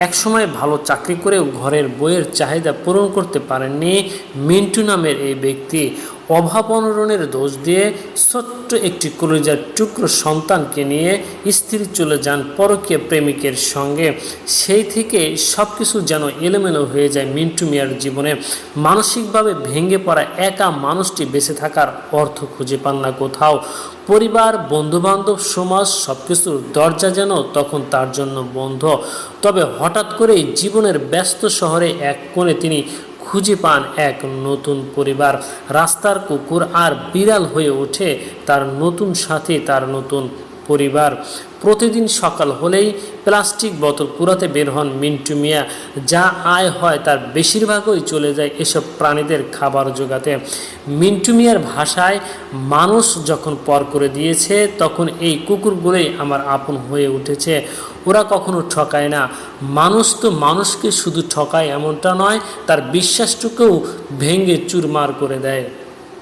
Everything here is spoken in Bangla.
একসময় ভালো চাকরি করেও ঘরের বইয়ের চাহিদা পূরণ করতে পারেননি মিন্টু নামের এই ব্যক্তি। অভাব অনটনের দোষ দিয়ে ছোট্ট একটি কলিজার টুকরো সন্তানকে নিয়ে স্ত্রী চলে যান পরকীয়া প্রেমিকের সঙ্গে। সেই থেকে সব কিছু যেন এলোমেলো হয়ে যায় মিন্টু মিয়ার জীবনে। মানসিকভাবে ভেঙে পড়া একা মানুষটি বেঁচে থাকার অর্থ খুঁজে পান না কোথাও। পরিবার, বন্ধুবান্ধব, সমাজ সব কিছুর দরজা যেন তখন তার জন্য বন্ধ। তবে হঠাৎ করেই জীবনের ব্যস্ত শহরে এক কোণে তিনি খুঁজে পান এক নতুন পরিবার। রাস্তার কুকুর আর বিড়াল হয়ে ওঠে তার নতুন সাথী, তার নতুন পরিবার। প্রতিদিন সকাল হলেই প্লাস্টিক বোতল কুড়াতে বের হন মিন্টু মিয়া। যা আয় হয় তার বেশিরভাগই চলে যায় এসব প্রাণীদের খাবার জোগাতে। মিন্টু মিয়ার ভাষায়, মানুষ যখন পর করে দিয়েছে তখন এই কুকুরগুলোই আমার আপন হয়ে উঠেছে। ওরা কখনো ঠকায় না। মানুষ তো মানুষকে শুধু ঠকায় এমনটা নয়, তার বিশ্বাসটুকুও ভেঙে চুরমার করে দেয়।